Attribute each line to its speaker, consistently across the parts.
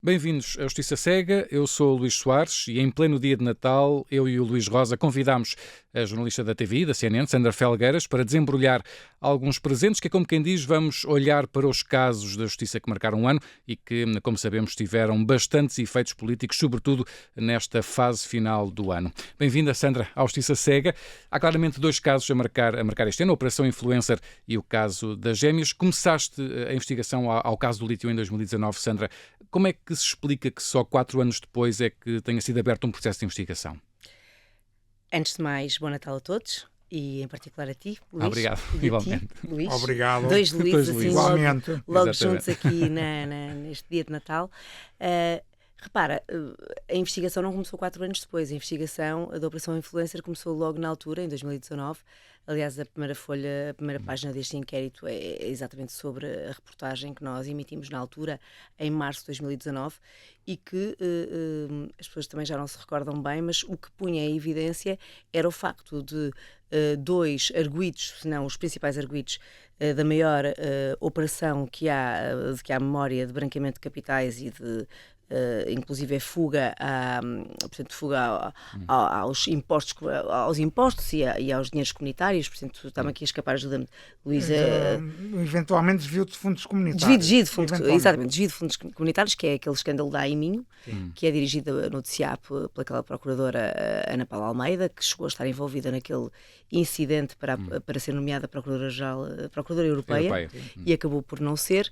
Speaker 1: Bem-vindos à Justiça Cega, eu sou o Luís Soares e em pleno dia de Natal, eu e o Luís Rosa convidámos a jornalista da TVI, da CNN, Sandra Felgueiras, para desembrulhar alguns presentes que, como quem diz, vamos olhar para os casos da Justiça que marcaram um ano e que, como sabemos, tiveram bastantes efeitos políticos, sobretudo nesta fase final do ano. Bem-vinda, Sandra, à Justiça Cega. Há claramente dois casos a marcar este ano, a Operação Influencer e o caso das Gêmeas. Começaste a investigação ao caso do lítio em 2019, Sandra. Como é que se explica que só 4 anos depois é que tenha sido aberto um processo de investigação?
Speaker 2: Antes de mais, bom Natal a todos e em particular a ti, Luís.
Speaker 1: Obrigado,
Speaker 2: e
Speaker 1: igualmente.
Speaker 2: a ti, Luís.
Speaker 3: Obrigado.
Speaker 2: Dois Luíses, assim,
Speaker 3: igualmente.
Speaker 2: logo juntos aqui neste dia de Natal. Repara, a investigação não começou 4 anos depois. A investigação da Operação Influencer começou logo na altura, em 2019. Aliás, a primeira página deste inquérito é exatamente sobre a reportagem que nós emitimos na altura, em março de 2019, e que as pessoas também já não se recordam bem, mas o que punha em evidência era o facto de dois arguidos, se não os principais arguidos, da maior operação que há memória de branqueamento de capitais e de inclusive fuga aos impostos e aos dinheiros comunitários. Portanto, está-me aqui a escapar, ajuda-me, Luís.
Speaker 3: Eventualmente desvio de fundos comunitários.
Speaker 2: Exatamente, desvio de fundos comunitários, que é aquele escândalo da Aiminho, que é dirigido no DCAP pelaquela procuradora Ana Paula Almeida, que chegou a estar envolvida naquele incidente para ser nomeada Procuradora Europeia. E acabou por não ser.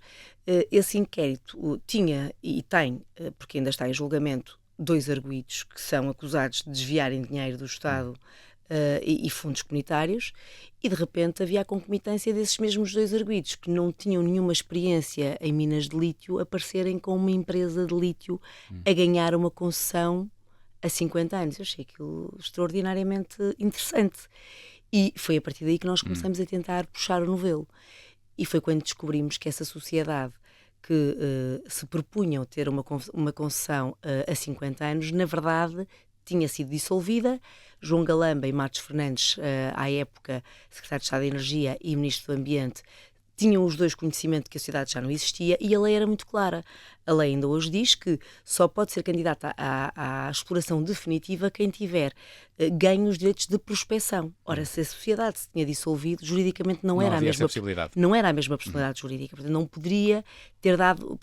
Speaker 2: Esse inquérito tinha e tem, porque ainda está em julgamento, 2 arguidos que são acusados de desviarem dinheiro do Estado e fundos comunitários, e de repente havia a concomitância desses mesmos 2 arguidos que não tinham nenhuma experiência em minas de lítio aparecerem com uma empresa de lítio a ganhar uma concessão há 50 anos. Eu achei aquilo extraordinariamente interessante. E foi a partir daí que nós começamos a tentar puxar o novelo. E foi quando descobrimos que essa sociedade que se propunham ter uma concessão há 50 anos, na verdade, tinha sido dissolvida. João Galamba e Matos Fernandes, à época secretário de Estado da Energia e ministro do Ambiente, tinham os dois conhecimento de que a sociedade já não existia, e a lei era muito clara. A lei ainda hoje diz que só pode ser candidata à exploração definitiva quem tiver ganho os direitos de prospecção. Ora, se a sociedade se tinha dissolvido, juridicamente não era a mesma possibilidade jurídica. Portanto,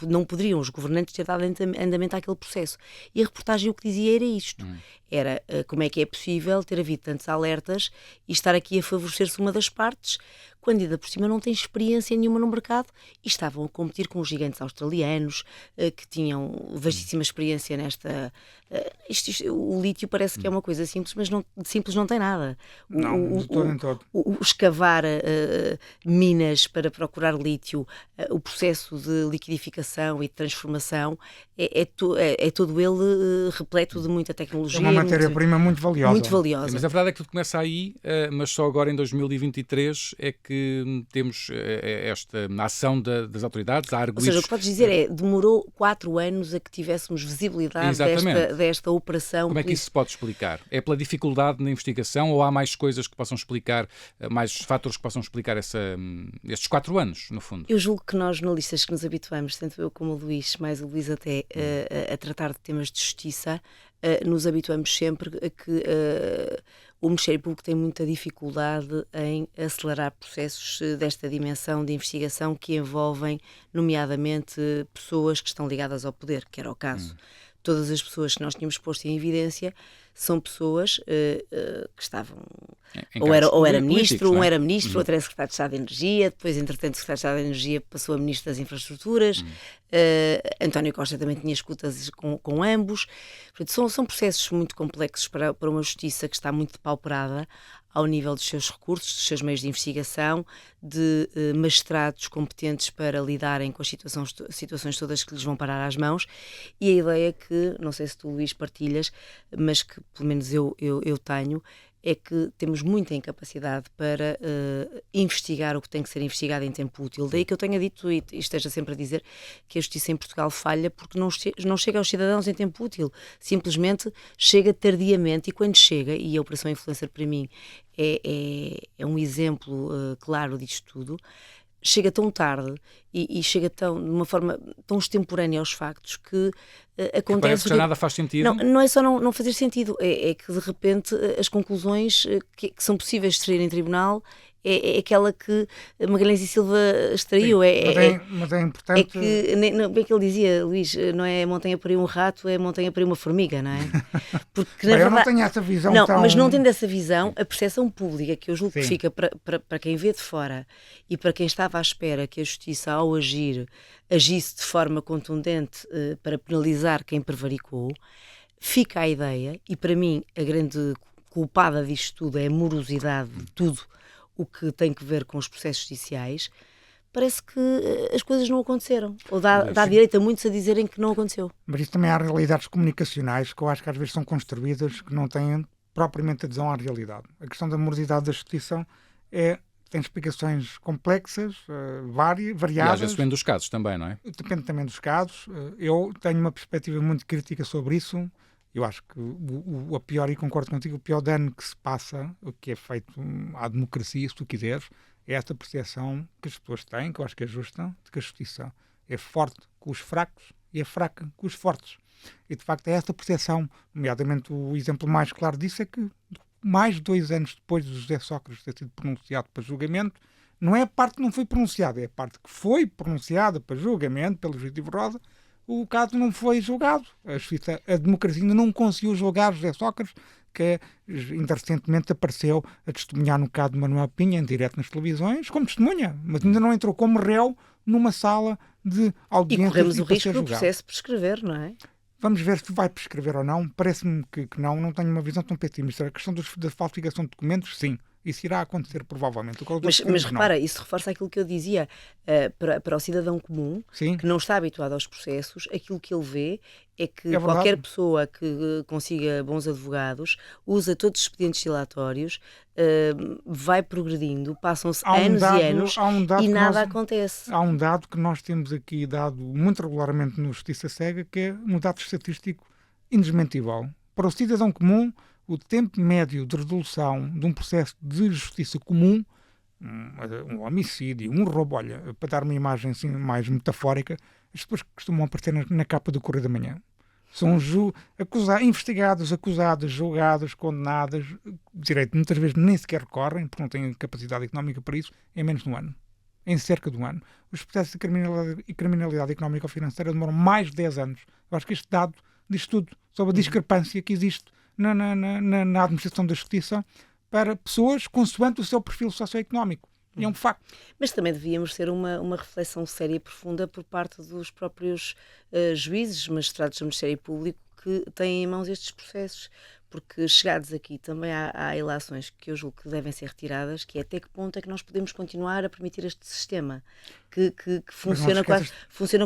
Speaker 2: não poderiam os governantes ter dado andamento àquele processo. E a reportagem o que dizia era isto. Era como é que é possível ter havido tantos alertas e estar aqui a favorecer-se uma das partes, quando ainda por cima não tem experiência nenhuma no mercado, e estavam a competir com os gigantes australianos, que tinham vastíssima experiência nesta... o lítio parece que é uma coisa simples, mas simples não tem nada. O escavar minas para procurar lítio, o processo de liquidificação e de transformação, é todo ele repleto de muita tecnologia.
Speaker 3: É uma matéria-prima muito valiosa.
Speaker 2: Muito valiosa.
Speaker 1: Mas a verdade é que tudo começa aí, mas só agora em 2023 é que temos esta ação das autoridades. Há arguidos...
Speaker 2: Ou seja, o que podes dizer é, demorou 4 anos a que tivéssemos visibilidade desta operação.
Speaker 1: Como é que isso se pode explicar? É pela dificuldade na investigação ou há mais coisas que possam explicar, mais fatores que possam explicar estes 4 anos, no fundo?
Speaker 2: Eu julgo que nós, jornalistas que nos habituamos, tanto eu como o Luís, mais o Luís até, a tratar de temas de justiça, nos habituamos sempre a que o Ministério Público tem muita dificuldade em acelerar processos desta dimensão de investigação que envolvem, nomeadamente, pessoas que estão ligadas ao poder, que era o caso. Todas as pessoas que nós tínhamos posto em evidência são pessoas que estavam... Ou era ministro, um era ministro, outro era secretário de Estado de Energia, depois, entretanto, o secretário de Estado de Energia passou a ministro das Infraestruturas, António Costa também tinha escutas com ambos. Portanto, são processos muito complexos para uma justiça que está muito depauperada ao nível dos seus recursos, dos seus meios de investigação, de magistrados competentes para lidarem com as situações todas que lhes vão parar às mãos, e a ideia que, não sei se tu, Luís, partilhas, mas que pelo menos eu tenho, é que temos muita incapacidade para investigar o que tem que ser investigado em tempo útil. Daí que eu tenha dito e esteja sempre a dizer que a justiça em Portugal falha porque não chega aos cidadãos em tempo útil. Simplesmente chega tardiamente, e quando chega, e a Operação Influencer para mim é um exemplo claro disto tudo, chega tão tarde e chega de uma forma tão extemporânea aos factos que acontece...
Speaker 1: Parece que já nada faz sentido.
Speaker 2: Não é só não fazer sentido, é que de repente as conclusões que são possíveis de extrair em tribunal é aquela que Magalhães e Silva extraiu.
Speaker 3: Mas é importante...
Speaker 2: É que, bem que ele dizia, Luís, não é montanha para ir um rato, é montanha para ir uma formiga, não é? Porque,
Speaker 3: eu não tenho essa visão
Speaker 2: mas não tendo essa visão, a percepção pública que eu julgo que fica para quem vê de fora e para quem estava à espera que a justiça, ao agisse de forma contundente para penalizar quem prevaricou, fica a ideia, e para mim a grande culpada disto tudo é a morosidade de tudo o que tem que ver com os processos judiciais, parece que as coisas não aconteceram. Ou dá direito a muitos a dizerem que não aconteceu.
Speaker 3: Mas isso também há realidades comunicacionais que eu acho que às vezes são construídas que não têm propriamente adesão à realidade. A questão da morosidade da justiça tem explicações complexas, variadas.
Speaker 1: E às vezes depende dos casos também, não é?
Speaker 3: Depende também dos casos. Eu tenho uma perspectiva muito crítica sobre isso. Eu acho que a pior, e concordo contigo, o pior dano que se passa, o que é feito à democracia, se tu quiseres, é esta percepção que as pessoas têm, que eu acho que é justa, de que a justiça é forte com os fracos e é fraca com os fortes. E, de facto, é esta percepção. Nomeadamente, o exemplo mais claro disso é que, mais de 2 anos depois de José Sócrates ter sido pronunciado para julgamento, não é a parte que não foi pronunciada, é a parte que foi pronunciada para julgamento pelo juiz Ivo Rosa. O caso não foi julgado. A democracia ainda não conseguiu julgar José Sócrates, que ainda recentemente apareceu a testemunhar no caso de Manuel Pinha, em direto nas televisões, como testemunha, mas ainda não entrou como réu numa sala de audiência.
Speaker 2: E corremos o risco do processo prescrever, não é?
Speaker 3: Vamos ver se vai prescrever ou não. Parece-me que não tenho uma visão tão pessimista. A questão da falsificação de documentos, sim. Isso irá acontecer, provavelmente.
Speaker 2: Mas repara, isso reforça aquilo que eu dizia. Para o cidadão comum,
Speaker 3: sim,
Speaker 2: que não está habituado aos processos, aquilo que ele vê é que qualquer pessoa que consiga bons advogados usa todos os expedientes dilatórios, vai progredindo, passam-se anos e anos e nada acontece.
Speaker 3: Há um dado que nós temos aqui dado muito regularmente no Justiça Cega, que é um dado estatístico indesmentível. Para o cidadão comum, o tempo médio de resolução de um processo de justiça comum, um homicídio, um roubo, olha, para dar uma imagem assim mais metafórica, as pessoas costumam aparecer na capa do Correio da Manhã. São investigados, acusadas, julgadas, condenadas, direito, muitas vezes nem sequer recorrem, porque não têm capacidade económica para isso, em menos de um ano. Em cerca de um ano. Os processos de criminalidade económica ou financeira demoram mais de 10 anos. Eu acho que este dado diz tudo sobre a discrepância que existe na administração da justiça para pessoas consoante o seu perfil socioeconómico. E é um facto.
Speaker 2: Mas também devíamos ter uma reflexão séria e profunda por parte dos próprios juízes, magistrados do Ministério Público que têm em mãos estes processos. Porque chegados aqui também há ilações que eu julgo que devem ser retiradas, que é até que ponto é que nós podemos continuar a permitir este sistema que funciona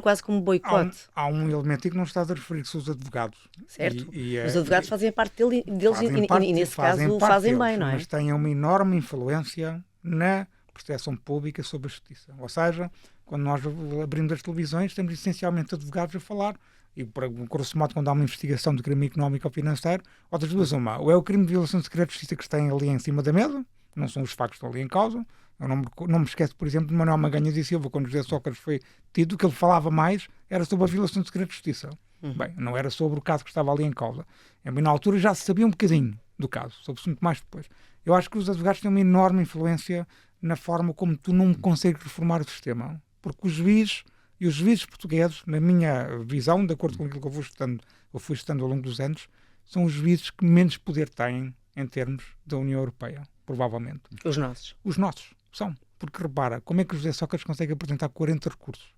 Speaker 2: quase como boicote.
Speaker 3: Há um elemento que não está a referir-se aos advogados.
Speaker 2: Certo. Os advogados fazem parte deles e nesse caso fazem bem, não é?
Speaker 3: Mas têm uma enorme influência na percepção pública sobre a justiça. Ou seja, quando nós abrimos as televisões, temos essencialmente advogados a falar. E, por grosso modo, quando há uma investigação de crime económico ou financeiro, ou das duas uma. Ou é o crime de violação de segredo de justiça que está ali em cima da mesa, não são os factos que estão ali em causa. Eu não me esqueço, por exemplo, de Manuel Magalhães e Silva, quando José Sócrates foi tido, o que ele falava mais era sobre a violação de segredo de justiça. Bem, não era sobre o caso que estava ali em causa. Na altura já se sabia um bocadinho do caso, soube-se muito mais depois. Eu acho que os advogados têm uma enorme influência na forma como tu não consegues reformar o sistema. Porque os juízes e os juízes portugueses, na minha visão, de acordo com aquilo que eu fui estudando ao longo dos anos, são os juízes que menos poder têm em termos da União Europeia, provavelmente.
Speaker 2: Os nossos.
Speaker 3: Os nossos, são. Porque repara, como é que o José Sócrates consegue apresentar 40 recursos?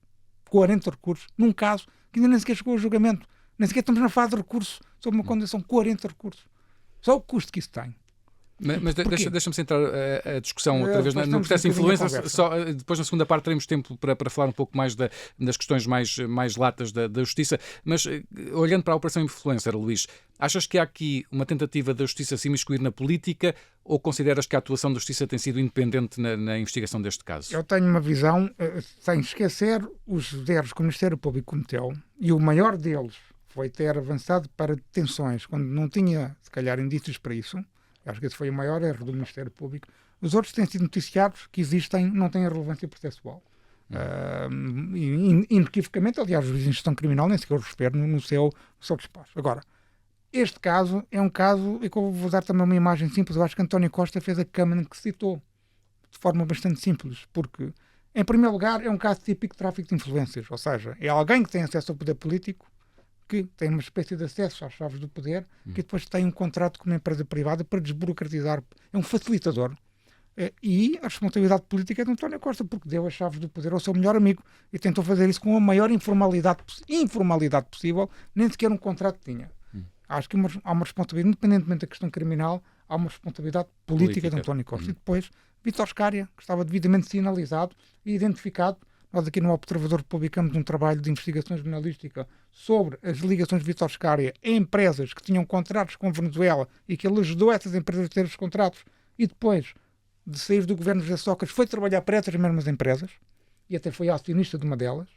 Speaker 3: 40 recursos num caso que ainda nem sequer chegou ao julgamento. Nem sequer estamos na fase de recurso sobre uma condenação. 40 recursos. Só o custo que isso tem.
Speaker 1: Mas deixa-me centrar a discussão outra vez no processo de influência. Depois, na segunda parte, teremos tempo para falar um pouco mais das questões mais latas da justiça. Mas, olhando para a Operação Influencer, Luís, achas que há aqui uma tentativa da justiça se imiscuir na política ou consideras que a atuação da justiça tem sido independente na investigação deste caso?
Speaker 3: Eu tenho uma visão, sem esquecer os erros que o Ministério Público cometeu, e o maior deles foi ter avançado para detenções quando não tinha, se calhar, indícios para isso. Acho que esse foi o maior erro do Ministério Público. Os outros têm sido noticiados que existem, não têm relevância processual. Inequivocamente, aliás, os juízes de instrução criminal nem sequer o esperam no seu despacho. Agora, este caso é um caso, e que eu vou dar também uma imagem simples, eu acho que António Costa fez a câmara que citou, de forma bastante simples, porque, em primeiro lugar, é um caso típico de tráfico de influências, ou seja, é alguém que tem acesso ao poder político, que tem uma espécie de acesso às chaves do poder, que depois tem um contrato com uma empresa privada para desburocratizar, é um facilitador. E a responsabilidade política é de António Costa, porque deu as chaves do poder ao seu melhor amigo e tentou fazer isso com a maior informalidade possível, nem sequer um contrato tinha. Acho que há uma responsabilidade, independentemente da questão criminal, há uma responsabilidade política de António Costa. E depois, Vítor Scária, que estava devidamente sinalizado e identificado. Nós aqui no Observador publicamos um trabalho de investigação jornalística sobre as ligações de Vítor Scária a empresas que tinham contratos com a Venezuela e que ele ajudou essas empresas a ter os contratos e depois de sair do governo de José Sócrates foi trabalhar para essas mesmas empresas e até foi acionista de uma delas.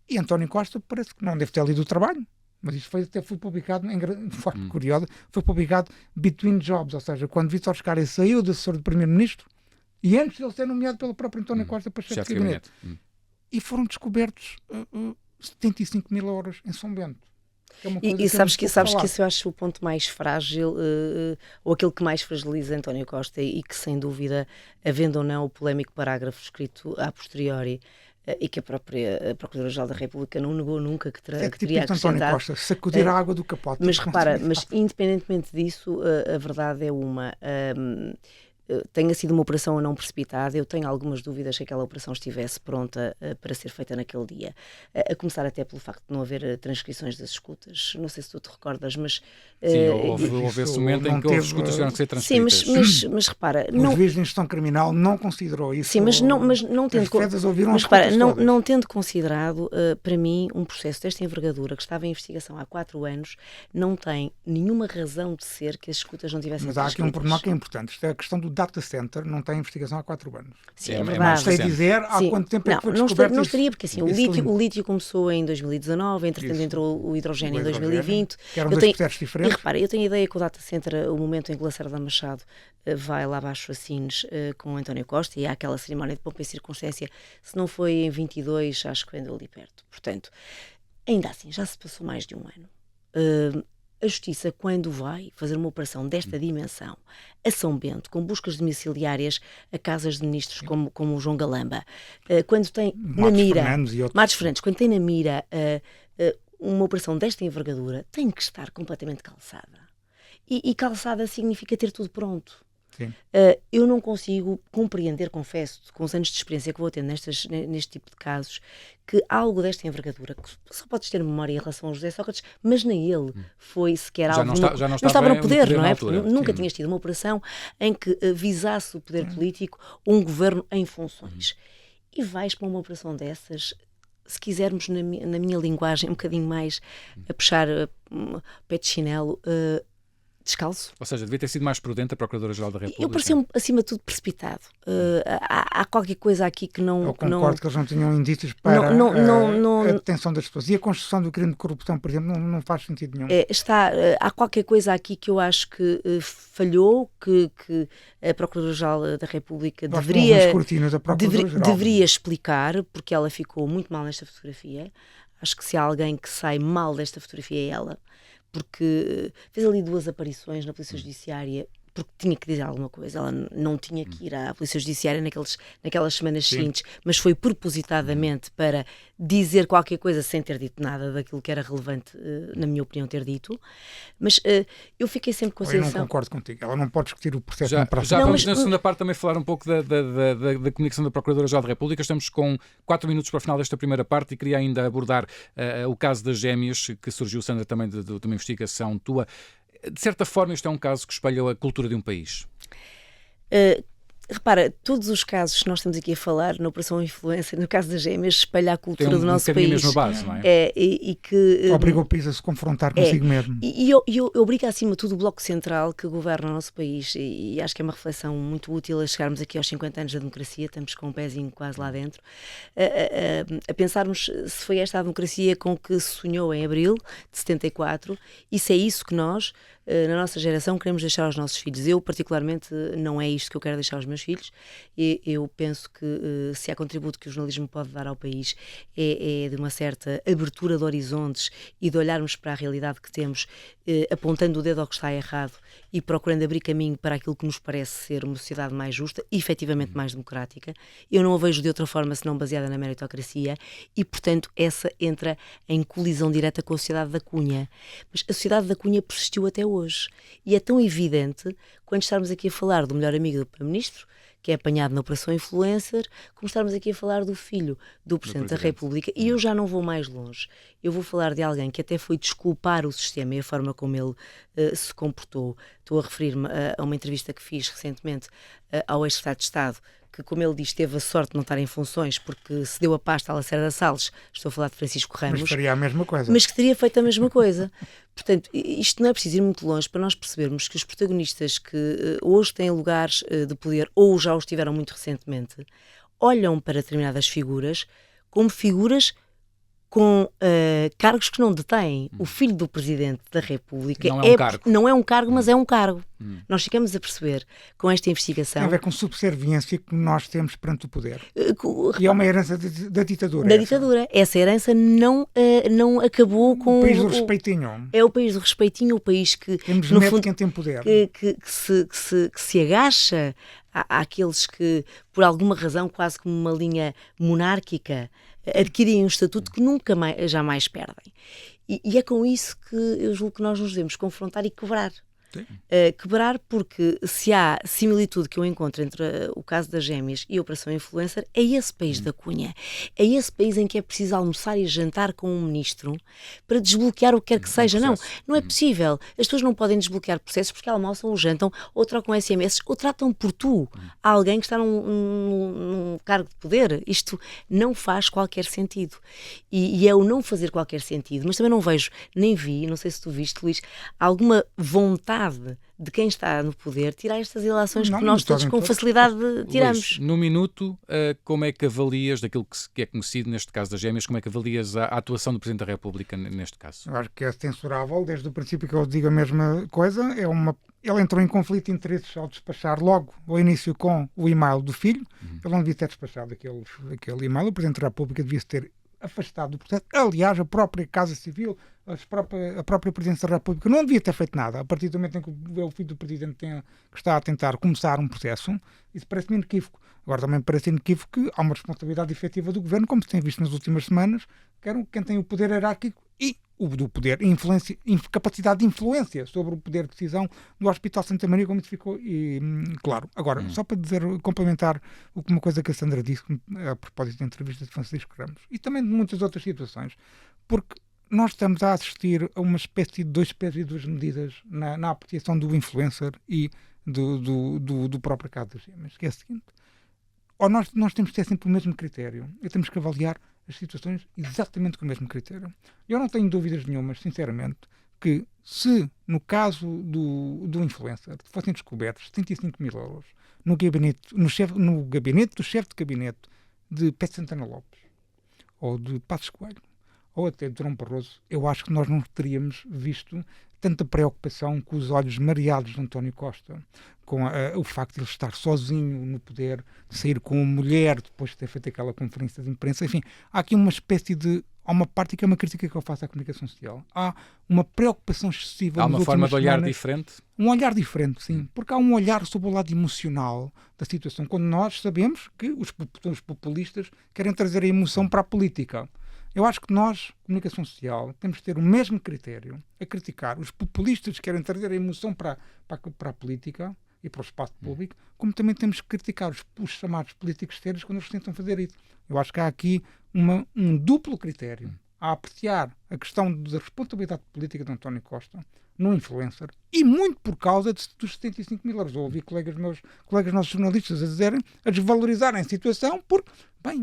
Speaker 3: E António Costa parece que não deve ter lido o trabalho, mas isto até foi publicado, de forma curiosa, foi publicado between jobs, ou seja, quando Vítor Scária saiu de assessor do Primeiro-Ministro e antes de ele ser nomeado pelo próprio António Costa para chefe de gabinete. E foram descobertos 75 mil euros em São Bento.
Speaker 2: E sabes que isso eu acho o ponto mais frágil, ou aquele que mais fragiliza António Costa, e que sem dúvida, havendo ou não o polémico parágrafo escrito a posteriori, e que a própria Procuradora-Geral da República não negou nunca que teria acrescentado.
Speaker 3: António Costa, sacudir a água do capote.
Speaker 2: Mas repara, independentemente disso, a verdade é uma... tenha sido uma operação ou não precipitada, eu tenho algumas dúvidas que aquela operação estivesse pronta para ser feita naquele dia. A começar até pelo facto de não haver transcrições das escutas. Não sei se tu te recordas, mas...
Speaker 1: Sim, houve esse momento em que houve escutas que tiveram que ser transcritas.
Speaker 2: Sim, mas repara...
Speaker 3: O juiz de instrução criminal não considerou isso.
Speaker 2: Sim, mas não tendo... Mas repara, não tendo considerado, para mim, um processo desta envergadura, que estava em investigação há 4 anos, não tem nenhuma razão de ser que as escutas não tivessem
Speaker 3: transcritas. Mas há aqui um pormenor que é importante. Isto é a questão do data center, não tem investigação há 4 anos.
Speaker 2: Sim, é verdade.
Speaker 3: Sei dizer há quanto tempo é que foi descoberto.
Speaker 2: Não estaria, porque assim, o lítio começou em 2019, entretanto entrou o hidrogênio em 2020.
Speaker 3: Que eram 2 processos diferentes.
Speaker 2: E repara, eu tenho a ideia que o data center, o momento em que Lacerda Machado vai lá abaixo a Sines com António Costa, e há aquela cerimónia de pompa e circunstância, se não foi em 22, acho que andou ali perto. Portanto, ainda assim, já se passou mais de um ano. A Justiça, quando vai fazer uma operação desta dimensão a São Bento, com buscas domiciliárias a casas de ministros como o João Galamba, quando tem na mira Matos Fernandes, quando tem na mira uma operação desta envergadura, tem que estar completamente calçada. E calçada significa ter tudo pronto. Eu não consigo compreender, confesso, com os anos de experiência que vou tendo neste tipo de casos, que algo desta envergadura, que só podes ter memória em relação ao José Sócrates, mas nem ele foi sequer algo...
Speaker 1: Já não
Speaker 2: estava no poder, não é?
Speaker 1: Altura,
Speaker 2: porque nunca tinhas tido uma operação em que visasse o poder político, um governo em funções. E vais para uma operação dessas, se quisermos, na minha linguagem, um bocadinho mais a puxar pé de chinelo... descalço.
Speaker 1: Ou seja, devia ter sido mais prudente a Procuradora-Geral da República.
Speaker 2: Eu parecia-me, acima de tudo, precipitado. Há qualquer coisa aqui que não...
Speaker 3: Eu concordo que eles não tinham indícios para a detenção das pessoas. E a construção do crime de corrupção, por exemplo, não faz sentido nenhum.
Speaker 2: Há qualquer coisa aqui que eu acho que falhou, que a Procuradora-Geral da República deveria explicar, porque ela ficou muito mal nesta fotografia. Acho que se há alguém que sai mal desta fotografia é ela. Porque fez ali 2 aparições na Polícia Judiciária, porque tinha que dizer alguma coisa. Ela não tinha que ir à Polícia Judiciária naquelas semanas seguintes, mas foi propositadamente para dizer qualquer coisa sem ter dito nada daquilo que era relevante, na minha opinião, ter dito. Mas eu fiquei sempre com a sensação...
Speaker 3: Eu não concordo contigo. Ela não pode discutir o processo
Speaker 1: Já vamos na segunda parte também falar um pouco da comunicação da Procuradora-Geral da República. Estamos com 4 minutos para o final desta primeira parte e queria ainda abordar o caso das gêmeas, que surgiu, Sandra, também de uma investigação tua. De certa forma, isto é um caso que espelha a cultura de um país.
Speaker 2: Repara, todos os casos que nós estamos aqui a falar, na Operação Influência, no caso das gêmeas, espelha a cultura do nosso país.
Speaker 1: Tem a mesma base, não é?
Speaker 2: E que
Speaker 3: obriga o país a se confrontar consigo mesmo.
Speaker 2: E obriga, acima de tudo, o Bloco Central que governa o nosso país. E acho que é uma reflexão muito útil a chegarmos aqui aos 50 anos da democracia, estamos com um pezinho quase lá dentro, a pensarmos se foi esta a democracia com que se sonhou em abril de 74, e se é isso que nós, na nossa geração, queremos deixar aos nossos filhos. Eu, particularmente, não é isto que eu quero deixar aos meus meus filhos. Eu penso que se há contributo que o jornalismo pode dar ao país é de uma certa abertura de horizontes e de olharmos para a realidade que temos, apontando o dedo ao que está errado e procurando abrir caminho para aquilo que nos parece ser uma sociedade mais justa e efetivamente mais democrática. Eu não a vejo de outra forma senão baseada na meritocracia e, portanto, essa entra em colisão direta com a sociedade da Cunha. Mas a sociedade da Cunha persistiu até hoje e é tão evidente quando estarmos aqui a falar do melhor amigo do Primeiro-Ministro, que é apanhado na Operação Influencer, como estarmos aqui a falar do filho do Presidente da República. E eu já não vou mais longe. Eu vou falar de alguém que até foi desculpar o sistema e a forma como ele se comportou. Estou a referir-me a uma entrevista que fiz recentemente ao ex-secretário de Estado, que, como ele diz, teve a sorte de não estar em funções porque se deu a pasta à Lacerda Salles. Estou a falar de Francisco Ramos.
Speaker 3: Mas faria a mesma coisa.
Speaker 2: Mas que teria feito a mesma coisa. Portanto, isto não é preciso ir muito longe para nós percebermos que os protagonistas que hoje têm lugares de poder ou já os tiveram muito recentemente, olham para determinadas figuras como figuras com cargos que não detêm. O filho do Presidente da República não é um cargo, mas é um cargo. Nós ficamos a perceber com esta investigação...
Speaker 3: Tem a ver com subserviência que nós temos perante o poder. E é uma herança da ditadura.
Speaker 2: Da ditadura. Essa herança não acabou com...
Speaker 3: O país do respeitinho.
Speaker 2: É o país do respeitinho, o país que...
Speaker 3: Temos medo de quem tem poder.
Speaker 2: Que se agacha àqueles que, por alguma razão, quase como uma linha monárquica, adquirem um estatuto que nunca jamais perdem. E é com isso que eu julgo que nós nos devemos confrontar e quebrar. Quebrar porque se há similitude que eu encontro entre o caso das gêmeas e a Operação Influencer, é esse país da Cunha. É esse país em que é preciso almoçar e jantar com um ministro para desbloquear o que quer que seja. Não é possível. As pessoas não podem desbloquear processos porque almoçam ou jantam ou trocam SMS ou tratam por tu a alguém que está num cargo de poder. Isto não faz qualquer sentido. E é o não fazer qualquer sentido. Mas também não vejo, nem vi, não sei se tu viste, Luís, alguma vontade de quem está no poder tirar estas ilações que nós todos com facilidade tiramos.
Speaker 1: Luís, no minuto, como é que avalias, daquilo que é conhecido neste caso das gêmeas, como é que avalias a atuação do Presidente da República neste caso?
Speaker 3: Eu acho que é censurável, desde o princípio que eu digo a mesma coisa. Ele entrou em conflito de interesses ao despachar logo ao início com o e-mail do filho. Ele não devia ter despachado aquele e-mail. O Presidente da República devia ter afastado do processo. Aliás, a própria Casa Civil, a própria Presidência da República não devia ter feito nada. A partir do momento em que o filho do Presidente que está a tentar começar um processo, isso parece-me inequívoco. Agora também parece inequívoco que há uma responsabilidade efetiva do Governo, como se tem visto nas últimas semanas, quem tem o poder hierárquico e o do poder, capacidade de influência sobre o poder de decisão do Hospital Santa Maria, como isso ficou claro. Agora, só para complementar uma coisa que a Sandra disse a propósito da entrevista de Francisco Ramos, e também de muitas outras situações, porque nós estamos a assistir a uma espécie de duas medidas na apreciação do influencer e do próprio caso das gêmeas, que é o seguinte: ou nós temos que ter sempre o mesmo critério e temos que avaliar as situações exatamente com o mesmo critério. Eu não tenho dúvidas nenhumas, sinceramente, que se no caso do influencer fossem descobertos 75 mil euros no gabinete do chefe de gabinete de Pedro Santana Lopes ou de Passos Coelho ou até de Durão Barroso, eu acho que nós não teríamos visto tanta preocupação com os olhos mareados de António Costa, com o facto de ele estar sozinho no poder, de sair com a mulher depois de ter feito aquela conferência de imprensa. Enfim, há aqui uma espécie de... Há uma parte que é uma crítica que eu faço à comunicação social. Há uma preocupação excessiva.
Speaker 1: Há uma forma de olhar diferente?
Speaker 3: Um olhar diferente, sim. Porque há um olhar sobre o lado emocional da situação, quando nós sabemos que os populistas querem trazer a emoção para a política. Eu acho que nós, comunicação social, temos de ter o mesmo critério a criticar os populistas que querem trazer a emoção para a política e para o espaço público, como também temos que criticar os chamados políticos sérios quando eles tentam fazer isso. Eu acho que há aqui um duplo critério a apreciar a questão da responsabilidade política de António Costa no influencer, e muito por causa dos 75 mil euros. Eu ouvi colegas nossos jornalistas a desvalorizarem a situação porque,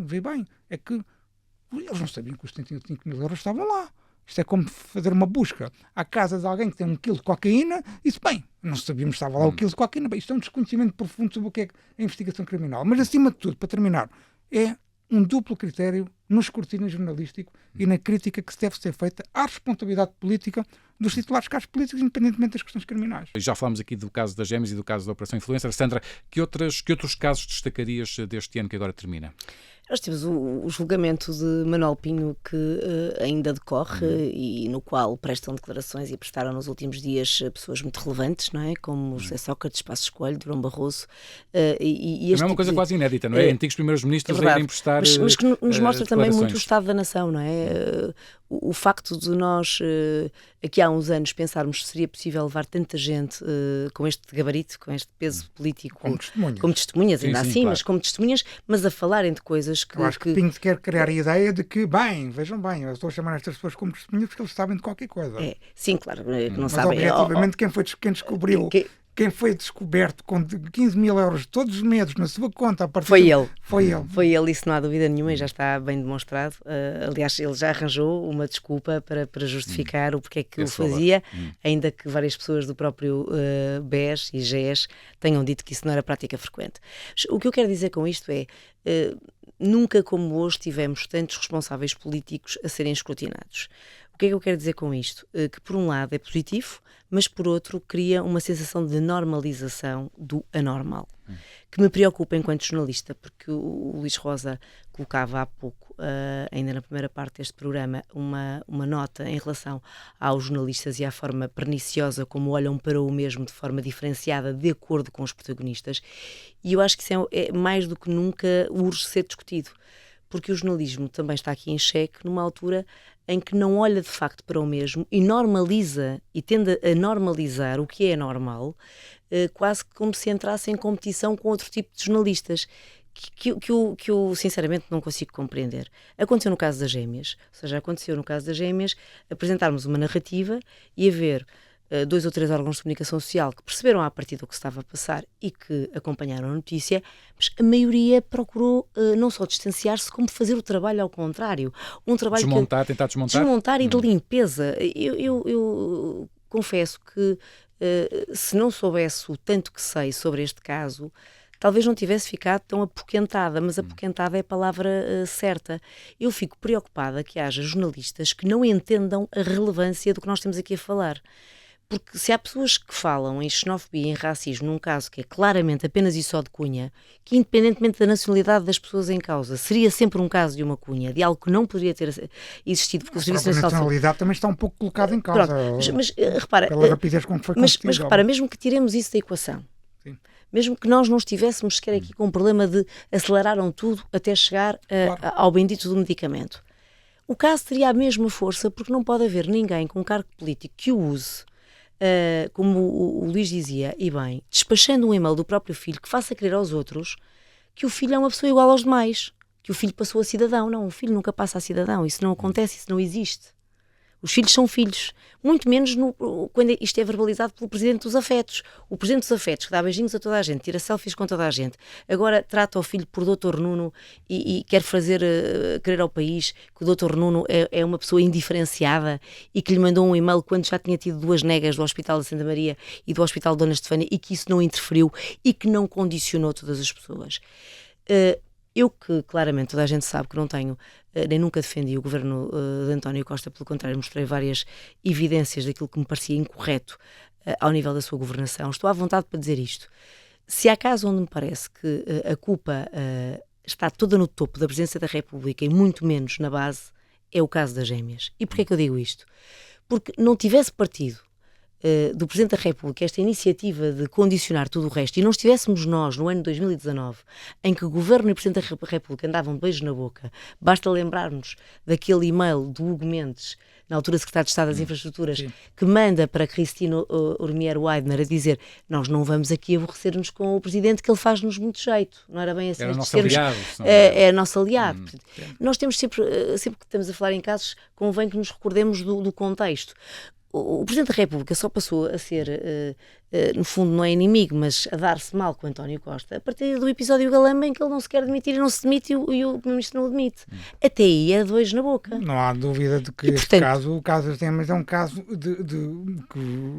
Speaker 3: vê bem, é que eles não sabiam que os 75 mil euros estavam lá. Isto é como fazer uma busca à casa de alguém que tem 1 quilo de cocaína e disse, não sabíamos que estava lá 1 quilo de cocaína. Isto é um desconhecimento profundo sobre o que é a investigação criminal. Mas, acima de tudo, para terminar, é um duplo critério no escrutínio jornalístico e na crítica que deve ser feita à responsabilidade política dos titulares de cargos políticos, independentemente das questões criminais.
Speaker 1: Já falámos aqui do caso das Gêmeas e do caso da Operação Influencer. Sandra, que outros casos destacarias deste ano que agora termina?
Speaker 2: Nós temos o julgamento de Manuel Pinho que ainda decorre e no qual prestam declarações e prestaram nos últimos dias pessoas muito relevantes, não é? Como José Sócrates, Passos Coelho, Durão Barroso.
Speaker 1: E é uma coisa quase inédita, não é? Antigos primeiros ministros a irem prestar
Speaker 2: mas que nos mostra também muito o estado da nação, não é? O facto de nós, aqui há uns anos, pensarmos se seria possível levar tanta gente com este gabarito, com este peso político, como testemunhas, ainda assim, claro. Mas como testemunhas, mas a falarem de coisas que...
Speaker 3: Eu acho que Pinho quer criar a ideia de que, vejam bem, eu estou a chamar estas pessoas como testemunhas porque eles sabem de qualquer coisa.
Speaker 2: Sim, claro, que não
Speaker 3: mas
Speaker 2: sabem.
Speaker 3: objetivamente, quem descobriu... Quem foi descoberto com 15 mil euros todos os meses na sua conta a partir
Speaker 2: foi ele.
Speaker 3: Foi ele,
Speaker 2: isso não há dúvida nenhuma e já está bem demonstrado. Aliás, ele já arranjou uma desculpa para justificar o porquê que o fazia, ainda que várias pessoas do próprio BES e GES tenham dito que isso não era prática frequente. O que eu quero dizer com isto é... nunca como hoje tivemos tantos responsáveis políticos a serem escrutinados. O que é que eu quero dizer com isto? Que por um lado é positivo, mas por outro cria uma sensação de normalização do anormal, que me preocupa enquanto jornalista, porque o Luís Rosa colocava há pouco, ainda na primeira parte deste programa, uma nota em relação aos jornalistas e à forma perniciosa como olham para o mesmo de forma diferenciada de acordo com os protagonistas, e eu acho que isso é mais do que nunca urge ser discutido, porque o jornalismo também está aqui em xeque numa altura em que não olha de facto para o mesmo e normaliza e tende a normalizar o que é normal, quase como se entrasse em competição com outro tipo de jornalistas, que eu sinceramente não consigo compreender. Aconteceu no caso das Gêmeas, ou seja, aconteceu no caso das Gêmeas apresentarmos uma narrativa e haver 2 ou 3 órgãos de comunicação social que perceberam à partida o que estava a passar e que acompanharam a notícia, mas a maioria procurou não só distanciar-se, como fazer o trabalho ao contrário. Um trabalho
Speaker 1: tentar desmontar
Speaker 2: e de limpeza. Eu confesso que se não soubesse o tanto que sei sobre este caso, talvez não tivesse ficado tão apoquentada, mas apoquentada é a palavra certa. Eu fico preocupada que haja jornalistas que não entendam a relevância do que nós temos aqui a falar. Porque se há pessoas que falam em xenofobia e em racismo num caso que é claramente apenas e só de cunha, que independentemente da nacionalidade das pessoas em causa, seria sempre um caso de uma cunha, de algo que não poderia ter existido. Porque
Speaker 3: a nacionalidade também está um pouco colocada em causa.
Speaker 2: Mas repara,
Speaker 3: pela rapidez com que foi conseguido.
Speaker 2: Mas repara, mesmo que tiremos isso da equação, sim, mesmo que nós não estivéssemos sequer aqui com o problema de aceleraram tudo até chegar ao bendito do medicamento, o caso teria a mesma força, porque não pode haver ninguém com cargo político que o use, como o Luís dizia, e bem, despachando um e-mail do próprio filho que faça crer aos outros que o filho é uma pessoa igual aos demais, que o filho passou a cidadão. Não, o filho nunca passa a cidadão, isso não acontece, isso não existe. Os filhos são filhos, muito menos quando isto é verbalizado pelo Presidente dos Afetos. O Presidente dos Afetos, que dá beijinhos a toda a gente, tira selfies com toda a gente, agora trata o filho por Dr. Nuno e quer fazer crer ao país que o Dr. Nuno é uma pessoa indiferenciada e que lhe mandou um e-mail quando já tinha tido 2 negas do Hospital da Santa Maria e do Hospital Dona Estefânia e que isso não interferiu e que não condicionou todas as pessoas. Eu que claramente toda a gente sabe que não tenho, nem nunca defendi o governo de António Costa, pelo contrário, mostrei várias evidências daquilo que me parecia incorreto ao nível da sua governação. Estou à vontade para dizer isto. Se há caso onde me parece que a culpa está toda no topo da Presidência da República e muito menos na base, é o caso das Gêmeas. E porquê é que eu digo isto? Porque não tivesse partido do Presidente da República esta iniciativa de condicionar tudo o resto e não estivéssemos nós no ano 2019 em que o Governo e o Presidente da República andavam de beijos na boca, basta lembrarmos daquele e-mail do Hugo Mendes, na altura Secretário de Estado das Infraestruturas, sim, que manda para Cristina Urmier Weidner a dizer nós não vamos aqui aborrecer-nos com o Presidente que ele faz-nos muito jeito, não era bem assim.
Speaker 1: Era nosso aliado.
Speaker 2: É nosso aliado. Nós temos sempre que estamos a falar em casos, convém que nos recordemos do contexto. o Presidente da República só passou a ser, no fundo não é inimigo, mas a dar-se mal com António Costa, a partir do episódio Galamba em que ele não se quer demitir e não se demite e o Primeiro-Ministro não o demite. Até aí é dois na boca.
Speaker 3: Não há dúvida de que este caso, o caso das Temas é um caso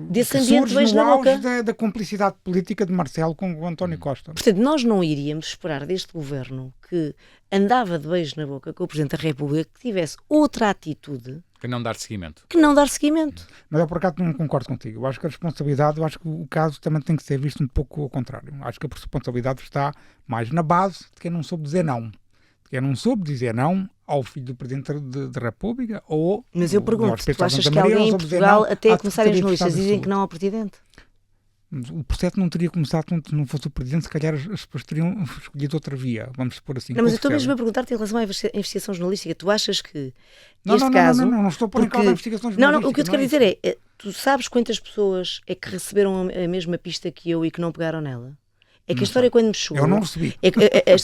Speaker 2: desse ambiente dois
Speaker 3: no
Speaker 2: na
Speaker 3: auge
Speaker 2: boca.
Speaker 3: Da cumplicidade política de Marcelo com o António Costa.
Speaker 2: Portanto, nós não iríamos esperar deste governo que andava de beijo na boca com o Presidente da República que tivesse outra atitude
Speaker 1: que não dar seguimento.
Speaker 3: Mas eu por acaso não concordo contigo. Eu acho que a responsabilidade, eu acho que o caso também tem que ser visto um pouco ao contrário. Eu acho que a responsabilidade está mais na base de quem não soube dizer não. De quem não soube dizer não ao filho do Presidente da República ou...
Speaker 2: Mas eu pergunto, tu achas que alguém em Portugal, até a começarem as jornalistas, dizem que não ao Presidente?
Speaker 3: O processo não teria começado se não fosse o Presidente, se calhar as pessoas teriam escolhido outra via, vamos supor assim.
Speaker 2: Não, mas eu estou mesmo a perguntar-te em relação à investigação jornalística. Tu achas que
Speaker 3: não,
Speaker 2: este
Speaker 3: não,
Speaker 2: caso...
Speaker 3: Não estou a pôr em causa a investigação jornalística.
Speaker 2: Não, o que eu te quero dizer é, tu sabes quantas pessoas é que receberam a mesma pista que eu e que não pegaram nela? É que a história quando me chegou...
Speaker 3: Eu não recebi.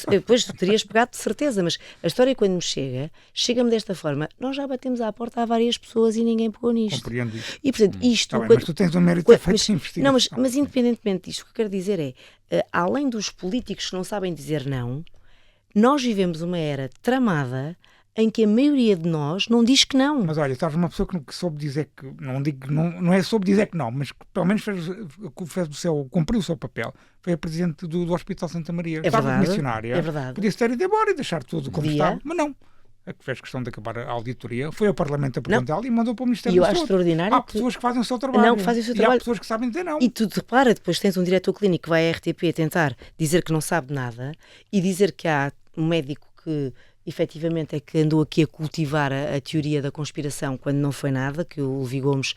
Speaker 2: Depois tu terias pegado de certeza, mas a história quando me chega-me desta forma. Nós já batemos à porta a várias pessoas e ninguém pegou nisto.
Speaker 3: Compreendo isso.
Speaker 2: E portanto, isto...
Speaker 3: Tá bem, mas tu tens o mérito de ter feito essa investigação.
Speaker 2: Não, mas independentemente disto, o que eu quero dizer é, além dos políticos que não sabem dizer não, nós vivemos uma era tramada em que a maioria de nós não diz que não.
Speaker 3: Mas olha, estás uma pessoa que soube dizer que, não é soube dizer que não, mas que pelo menos cumpriu o seu papel. Foi a Presidente do Hospital Santa Maria. Estava missionária.
Speaker 2: É verdade.
Speaker 3: Podia-se ter ido embora e deixar tudo como estava, mas não. A que fez questão de acabar a auditoria foi ao Parlamento a perguntar e mandou para o Ministério da Saúde.
Speaker 2: E eu acho extraordinário.
Speaker 3: Há pessoas que fazem o seu trabalho.
Speaker 2: Não, que fazem o seu trabalho.
Speaker 3: E há pessoas que sabem dizer não.
Speaker 2: E tu te repara, depois tens um diretor clínico que vai à RTP tentar dizer que não sabe nada e dizer que há um médico que efetivamente é que andou aqui a cultivar a teoria da conspiração quando não foi nada, que o Levi Gomes,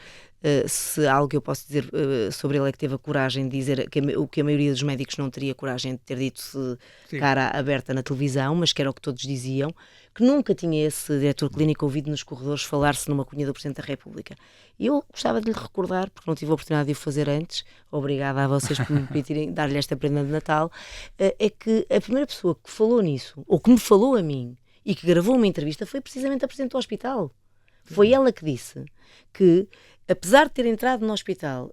Speaker 2: se algo que eu posso dizer sobre ele é que teve a coragem de dizer o que a maioria dos médicos não teria coragem de ter dito cara aberta na televisão, mas que era o que todos diziam, que nunca tinha esse diretor clínico ouvido nos corredores falar-se numa cunha do Presidente da República. E eu gostava de lhe recordar, porque não tive a oportunidade de o fazer antes, obrigada a vocês por me permitirem dar-lhe esta prenda de Natal, é que a primeira pessoa que falou nisso, ou que me falou a mim, e que gravou uma entrevista, foi precisamente a Presidente do Hospital. Foi ela que disse que, apesar de ter entrado no hospital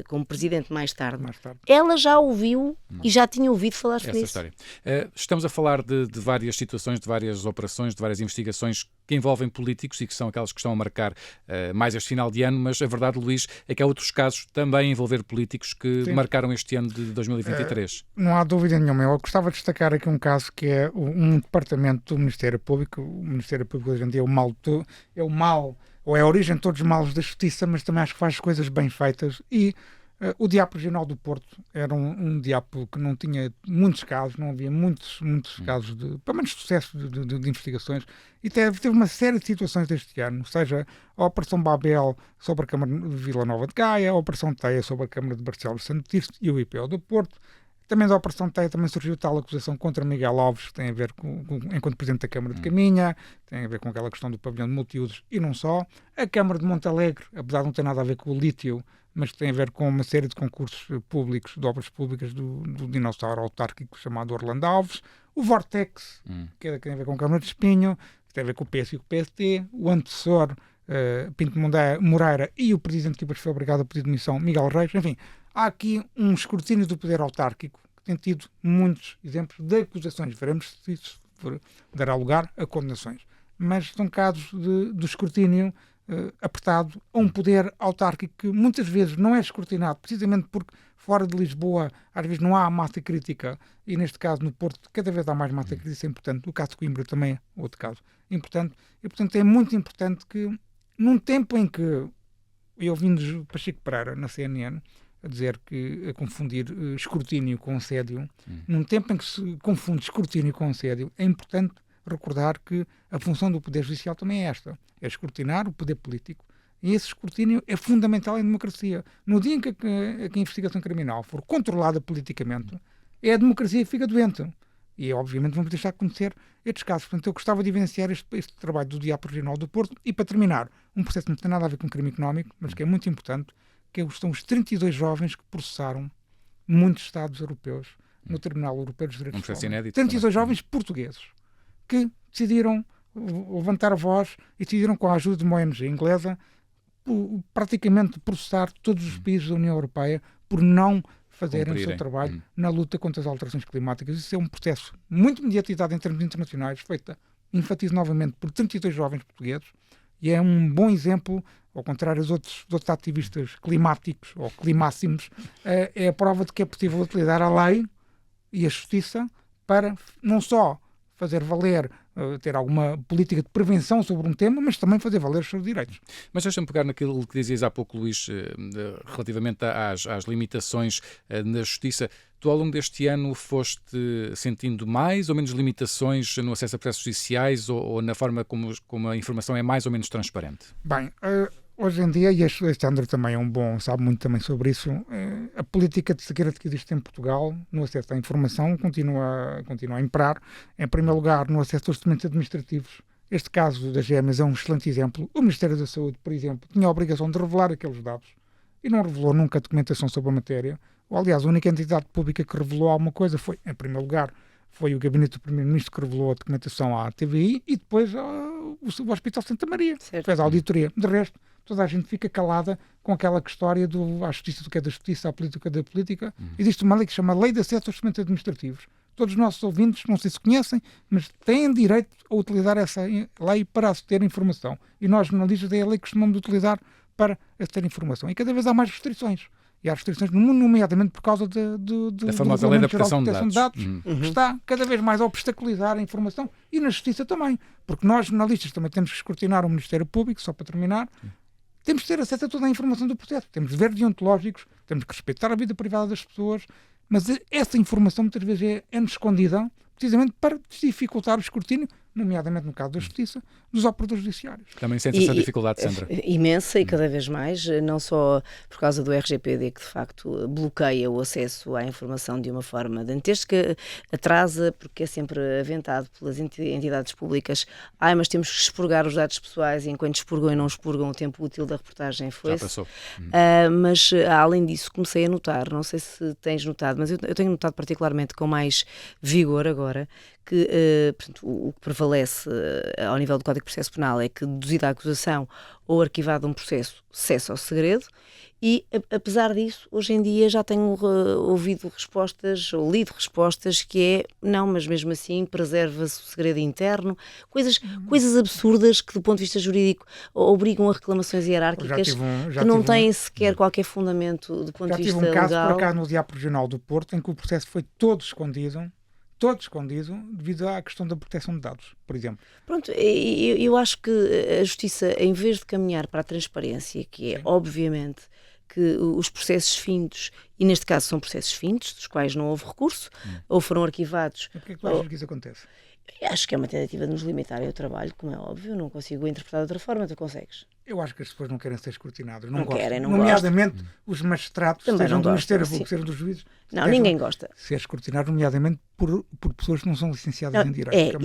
Speaker 2: como Presidente mais tarde, ela já ouviu e já tinha ouvido falar sobre isso.
Speaker 1: História. Estamos a falar de várias situações, de várias operações, de várias investigações que envolvem políticos e que são aquelas que estão a marcar mais este final de ano, mas a verdade, Luís, é que há outros casos também a envolver políticos que marcaram este ano de 2023.
Speaker 3: Não há dúvida nenhuma. Eu gostava de destacar aqui um caso que é um departamento do Ministério Público. O Ministério Público hoje em dia é o mal, ou é a origem de todos os males da justiça, mas também acho que faz coisas bem feitas. E o DIAP Regional do Porto era um DIAP que não tinha muitos casos, não havia muitos casos pelo menos sucesso de investigações, e teve uma série de situações deste ano, seja a Operação Babel sobre a Câmara de Vila Nova de Gaia, a Operação Teia sobre a Câmara de Barcelos Santo Tirso e o IPO do Porto. Também da Operação Teia também surgiu tal acusação contra Miguel Alves, que tem a ver enquanto Presidente da Câmara de Caminha, tem a ver com aquela questão do pavilhão de multiusos e não só. A Câmara de Montalegre, apesar de não ter nada a ver com o lítio, mas que tem a ver com uma série de concursos públicos, de obras públicas do dinossauro autárquico chamado Orlando Alves. O Vortex, que tem a ver com a Câmara de Espinho, que tem a ver com o PS e com o PST. O antecessor, Pinto Moreira, e o Presidente que foi obrigado a pedir demissão, Miguel Reis. Enfim, há aqui um escrutínio do poder autárquico que tem tido muitos exemplos de acusações. Veremos se isso dará lugar a condenações. Mas são casos do escrutínio apertado a um poder autárquico que muitas vezes não é escrutinado, precisamente porque fora de Lisboa às vezes não há massa crítica, e neste caso no Porto cada vez há mais massa crítica, isso é importante. O caso de Coimbra também é outro caso importante, e portanto é muito importante que num tempo em que eu ouvindo Pacheco Pereira na CNN a dizer a confundir escrutínio com assédio, num tempo em que se confunde escrutínio com assédio, é importante recordar que a função do Poder Judicial também é esta, é escrutinar o poder político, e esse escrutínio é fundamental em democracia. No dia em que a investigação criminal for controlada politicamente, é a democracia que fica doente. E obviamente vamos deixar de conhecer estes casos. Portanto, eu gostava de evidenciar este trabalho do DIAP Regional do Porto. E para terminar, um processo que não tem nada a ver com crime económico, mas que é muito importante, que são os 32 jovens que processaram muitos Estados europeus no Tribunal Europeu dos Direitos Humanos. 32 jovens portugueses que decidiram levantar a voz e decidiram, com a ajuda de uma ONG inglesa, praticamente processar todos os países da União Europeia por não fazerem o seu trabalho na luta contra as alterações climáticas. Isso é um processo muito mediatizado em termos internacionais, feito, enfatizo novamente, por 32 jovens portugueses, e é um bom exemplo, ao contrário dos outros ativistas climáticos ou climáximos, é a prova de que é possível utilizar a lei e a justiça para não só fazer valer, ter alguma política de prevenção sobre um tema, mas também fazer valer os seus direitos.
Speaker 1: Mas deixa-me pegar naquilo que dizias há pouco, Luís, relativamente às limitações na justiça. Tu, ao longo deste ano, foste sentindo mais ou menos limitações no acesso a processos judiciais ou na forma como a informação é mais ou menos transparente?
Speaker 3: Bem, hoje em dia, e este André também é sabe muito também sobre isso, a política de segredo que existe em Portugal no acesso à informação continua a imperar. Em primeiro lugar, no acesso aos documentos administrativos. Este caso das gêmeas é um excelente exemplo. O Ministério da Saúde, por exemplo, tinha a obrigação de revelar aqueles dados e não revelou nunca a documentação sobre a matéria. Ou, aliás, a única entidade pública que revelou alguma coisa foi, em primeiro lugar, foi o Gabinete do Primeiro-Ministro que revelou a documentação à TVI e depois o Hospital Santa Maria, que fez a auditoria. De resto, toda a gente fica calada com aquela história à justiça do que é da justiça, à política da política. Existe uma lei que se chama Lei de Acesso aos Documentos Administrativos. Todos os nossos ouvintes, não sei se conhecem, mas têm direito a utilizar essa lei para aceder à informação. E nós, jornalistas, é a lei que costumamos utilizar para aceder à informação. E cada vez há mais restrições. E há restrições no mundo, nomeadamente por causa da
Speaker 1: famosa Lei da Proteção de Dados,
Speaker 3: que está cada vez mais a obstaculizar a informação e na justiça também. Porque nós, jornalistas, também temos que escrutinar o Ministério Público, só para terminar. Temos que ter acesso a toda a informação do processo. Temos deveres deontológicos, temos que respeitar a vida privada das pessoas, mas essa informação muitas vezes é-nos escondida, precisamente para dificultar o escrutínio, nomeadamente no caso da justiça, dos operadores judiciários.
Speaker 1: Também sente essa dificuldade, Sandra?
Speaker 2: Imensa, e cada vez mais, não só por causa do RGPD, que de facto bloqueia o acesso à informação de uma forma dantesca, atrasa, porque é sempre aventado pelas entidades públicas. Mas temos que expurgar os dados pessoais, e enquanto expurgam e não expurgam, o tempo útil da reportagem foi.
Speaker 1: Já passou.
Speaker 2: Mas, além disso, comecei a notar, não sei se tens notado, mas eu tenho notado particularmente com mais vigor agora, que portanto, o que prevalece ao nível do Código de Processo Penal é que, deduzida a acusação ou arquivado um processo, cessa ao segredo, e apesar disso, hoje em dia já tenho ouvido respostas, ou lido respostas, que é, não, mas mesmo assim preserva-se o segredo interno, coisas absurdas que do ponto de vista jurídico obrigam a reclamações hierárquicas que não têm sequer qualquer fundamento do ponto de vista legal.
Speaker 3: Já tive um caso, por acaso, no Diabo Regional do Porto, em que o processo foi todo escondido devido à questão da proteção de dados, por exemplo.
Speaker 2: Pronto, eu acho que a Justiça, em vez de caminhar para a transparência, que é, obviamente, que os processos findos, e neste caso são processos findos, dos quais não houve recurso, ou foram arquivados...
Speaker 3: Porquê é que tu achas que isso acontece?
Speaker 2: Acho que é uma tentativa de nos limitar ao trabalho, como é óbvio, não consigo interpretar de outra forma, tu consegues?
Speaker 3: Eu acho que as pessoas não querem ser escrutinadas,
Speaker 2: não querem, não
Speaker 3: nomeadamente os magistrados,
Speaker 2: também
Speaker 3: sejam do Ministério Público, sejam dos juízes.
Speaker 2: Não, ninguém gosta.
Speaker 3: Ser escrutinados, nomeadamente por pessoas que não são licenciadas em Direito.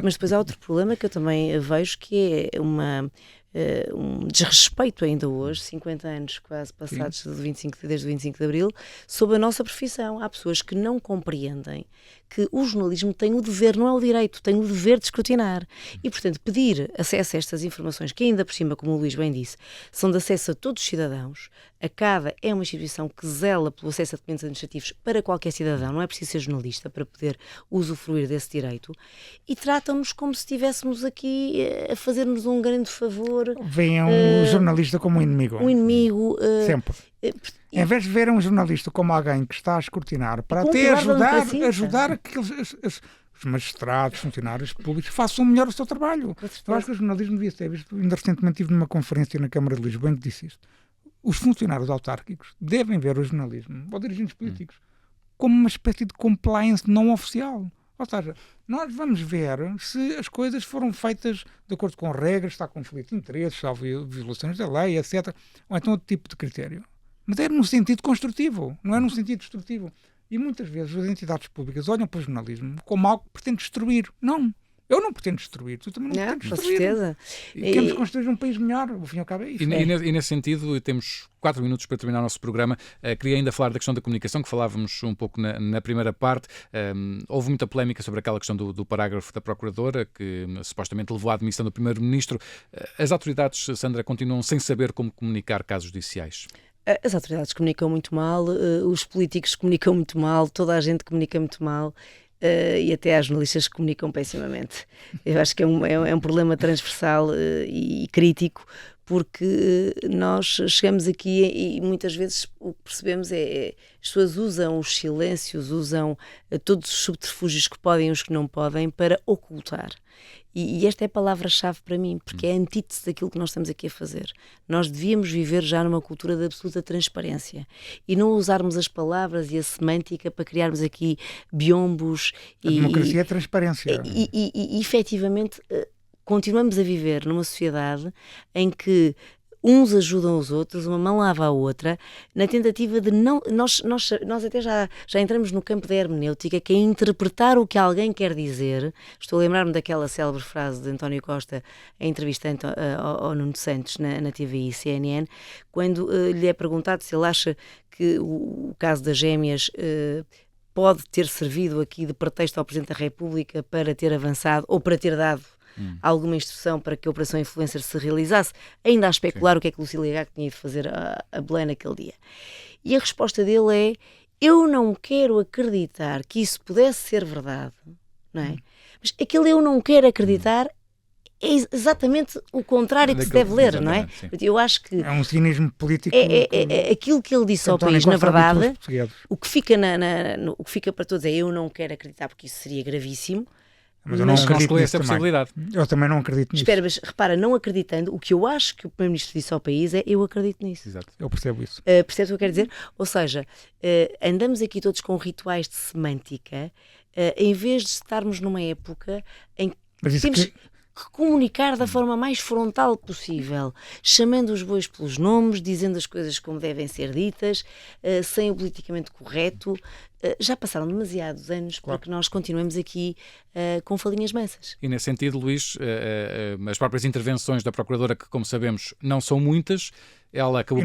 Speaker 2: Mas depois há outro problema que eu também vejo, que é um desrespeito ainda hoje, 50 anos quase passados desde o 25 de Abril, sobre a nossa profissão. Há pessoas que não compreendem que o jornalismo tem o dever, não é o direito, tem o dever de escrutinar. E, portanto, pedir acesso a estas informações, que ainda por cima, como o Luís bem disse, são de acesso a todos os cidadãos. A CADA é uma instituição que zela pelo acesso a documentos administrativos para qualquer cidadão, não é preciso ser jornalista para poder usufruir desse direito, e tratam-nos como se estivéssemos aqui a fazer-nos um grande favor.
Speaker 3: Veem um jornalista como um inimigo. Sempre. Em vez de ver um jornalista como alguém que está a escrutinar para até ajudar os magistrados, funcionários públicos, façam melhor o seu trabalho. Eu acho que o jornalismo devia ser visto. Ainda recentemente estive numa conferência na Câmara de Lisboa em que disse isto. Os funcionários autárquicos devem ver o jornalismo, ou dirigentes políticos, como uma espécie de compliance não oficial. Ou seja, nós vamos ver se as coisas foram feitas de acordo com regras, se há conflito de interesses, se há violações da lei, etc. Ou então outro tipo de critério. Mas é num sentido construtivo, não é num sentido destrutivo. E muitas vezes as entidades públicas olham para o jornalismo como algo que pretende destruir. Não. Eu não pretendo destruir, tu também não pretendes
Speaker 2: com
Speaker 3: destruir.
Speaker 2: certeza.
Speaker 3: E queremos construir um país melhor, ao fim e ao cabo é isso.
Speaker 1: E nesse sentido, temos 4 minutos para terminar o nosso programa. Queria ainda falar da questão da comunicação, que falávamos um pouco na primeira parte. Houve muita polémica sobre aquela questão do parágrafo da Procuradora, que supostamente levou à admissão do Primeiro-Ministro. As autoridades, Sandra, continuam sem saber como comunicar casos judiciais.
Speaker 2: As autoridades comunicam muito mal, os políticos comunicam muito mal, toda a gente comunica muito mal. E até há jornalistas que comunicam pessimamente. Eu acho que é um problema transversal e crítico, porque nós chegamos aqui e muitas vezes o que percebemos é as pessoas usam os silêncios, usam todos os subterfúgios que podem e os que não podem para ocultar. E esta é a palavra-chave para mim, porque é a antítese daquilo que nós estamos aqui a fazer. Nós devíamos viver já numa cultura de absoluta transparência e não usarmos as palavras e a semântica para criarmos aqui biombos.
Speaker 3: A democracia é transparência.
Speaker 2: E efetivamente continuamos a viver numa sociedade em que uns ajudam os outros, uma mão lava a outra, na tentativa de não... Nós até já entramos no campo da hermenêutica, que é interpretar o que alguém quer dizer. Estou a lembrar-me daquela célebre frase de António Costa em entrevista ao Nuno Santos na TVI CNN, quando lhe é perguntado se ele acha que o caso das gêmeas pode ter servido aqui de pretexto ao Presidente da República para ter avançado ou para ter dado alguma instrução para que a Operação Influencer se realizasse, ainda a especular o que é que Lucília Gago tinha de fazer a Belém naquele dia. E a resposta dele é: eu não quero acreditar que isso pudesse ser verdade, não é? Mas aquele eu não quero acreditar é exatamente o contrário que se deve ler, não é? Eu acho que
Speaker 3: é um cinismo político.
Speaker 2: Aquilo que ele disse ao país, na verdade, o que fica para todos é: eu não quero acreditar, porque isso seria gravíssimo.
Speaker 3: Mas eu não acredito
Speaker 1: essa possibilidade.
Speaker 3: Eu também não acredito nisso.
Speaker 2: Espera, mas repara, não acreditando, o que eu acho que o Primeiro-Ministro disse ao país é: eu acredito nisso.
Speaker 1: Exato.
Speaker 3: Eu percebo isso.
Speaker 2: Percebes o que eu quero dizer? Ou seja, andamos aqui todos com rituais de semântica, em vez de estarmos numa época em que temos que comunicar da forma mais frontal possível, chamando os bois pelos nomes, dizendo as coisas como devem ser ditas, sem o politicamente correto. Já passaram demasiados anos para que nós continuemos aqui com falinhas mansas.
Speaker 1: E nesse sentido, Luís, as próprias intervenções da Procuradora, que como sabemos não são muitas, ela acabou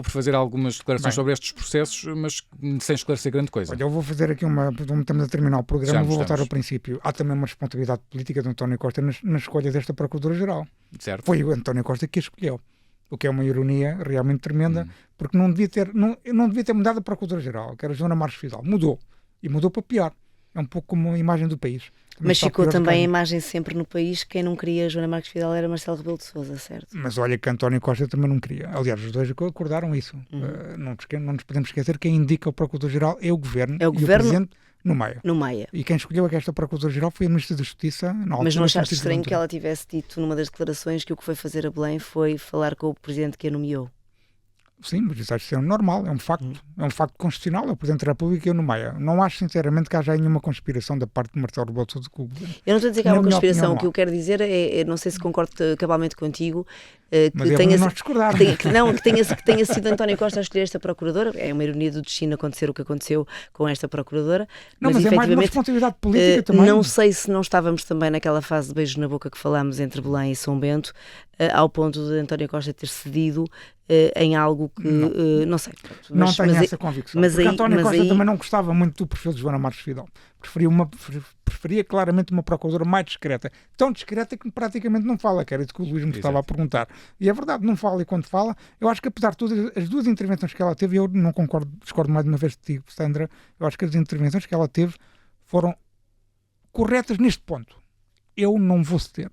Speaker 1: por fazer algumas declarações sobre estes processos, mas sem esclarecer grande coisa.
Speaker 3: Olha, eu vou fazer aqui estamos a terminar o programa, vou voltar ao princípio. Há também uma responsabilidade política de António Costa na escolha desta Procuradora-Geral.
Speaker 1: Certo.
Speaker 3: Foi o António Costa que a escolheu. O que é uma ironia realmente tremenda, porque não devia ter mudado a Procuradora-Geral, que era Joana Marques Fidal. Mudou. E mudou para pior. É um pouco como a imagem do país.
Speaker 2: Mas ficou também a imagem sempre no país. Quem não queria Joana Marques Fidal era Marcelo Rebelo de Sousa, certo?
Speaker 3: Mas olha que António Costa também não queria. Aliás, os dois acordaram isso. Não nos podemos esquecer que quem indica o Procurador-Geral é o Governo e o Presidente no meio. E quem escolheu esta Procuradora-Geral foi a Ministra da Justiça.
Speaker 2: Mas não achaste estranho que ela tivesse dito numa das declarações que o que foi fazer a Belém foi falar com o Presidente que a nomeou?
Speaker 3: Sim, mas isso acho que é normal, é um facto constitucional, é o Presidente da República e eu nomeio. Não acho sinceramente que haja nenhuma conspiração da parte de Marcelo Rebelo de Sousa com o Governo.
Speaker 2: Eu não estou a dizer que há uma conspiração, o que eu quero dizer é, não sei se concordo cabalmente contigo, que tenha sido António Costa a escolher esta Procuradora. É uma ironia do destino acontecer o que aconteceu com esta Procuradora.
Speaker 3: Mas é mais uma responsabilidade política também.
Speaker 2: Não sei se não estávamos também naquela fase de beijos na boca que falámos entre Belém e São Bento, ao ponto de António Costa ter cedido em algo que não sei.
Speaker 3: Não tenho essa convicção. Porque António Costa também não gostava muito do perfil de Joana Marques Fidal. Preferia claramente uma procuradora mais discreta. Tão discreta que praticamente não fala, que era isso que o Luís me estava a perguntar. E é verdade, não fala, e quando fala, eu acho que apesar de tudo, as duas intervenções que ela teve, eu não concordo, discordo mais de uma vez de ti, Sandra, eu acho que as intervenções que ela teve foram corretas neste ponto. Eu não vou ceder.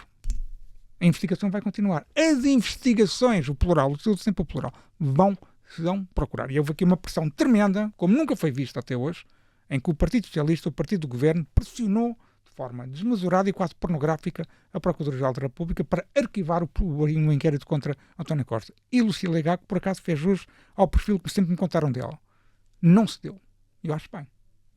Speaker 3: A investigação vai continuar. As investigações, o plural, sempre o plural, vão procurar. E houve aqui uma pressão tremenda, como nunca foi vista até hoje, em que o Partido Socialista, o Partido do Governo, pressionou de forma desmesurada e quase pornográfica a Procuradora-Geral da República para arquivar o inquérito contra António Costa. E Lucília Gago, por acaso, fez jus ao perfil que sempre me contaram dela. Não se deu. Eu acho bem.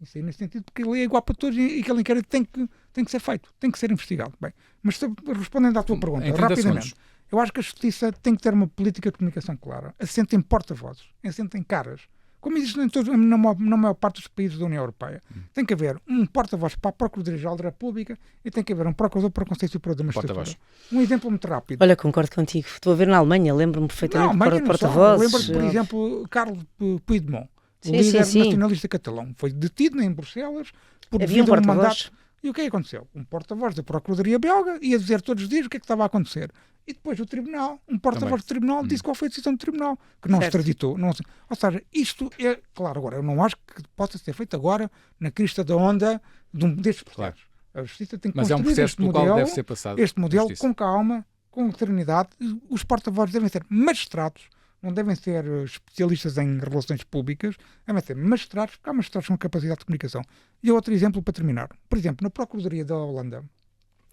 Speaker 3: Isso aí nesse sentido, porque ele é igual para todos e aquele inquérito tem que ser feito, tem que ser investigado. Bem, mas respondendo à tua pergunta, rapidamente, eu acho que a Justiça tem que ter uma política de comunicação clara, assente em porta-vozes, assente em caras, como existe na maior parte dos países da União Europeia. Tem que haver um porta-voz para a Procuradoria-Geral da República e tem que haver um procurador para o Conselho Superior da Magistratura. Um exemplo muito rápido.
Speaker 2: Olha, concordo contigo. Estou a ver na Alemanha, lembro-me perfeitamente de porta-vozes.
Speaker 3: Lembro-me, por exemplo, Carlos Puigdemont, o líder nacionalista catalão. Foi detido em Bruxelas por devido a um mandato. E o que é que aconteceu? Um porta-voz da Procuradoria belga ia dizer todos os dias o que é que estava a acontecer. E depois o tribunal, um porta-voz do tribunal, disse qual foi a decisão do tribunal, que não extraditou. Não, ou seja, isto é, claro, agora, eu não acho que possa ser feito agora na crista da onda destes processos. Claro. A Justiça tem que construir
Speaker 1: processo pelo qual deve ser passado
Speaker 3: este modelo com calma, com serenidade. Os porta-vozes devem ser magistrados, não devem ser especialistas em relações públicas, devem ser magistrados, porque há magistrados com capacidade de comunicação. E outro exemplo para terminar. Por exemplo, na Procuradoria da Holanda,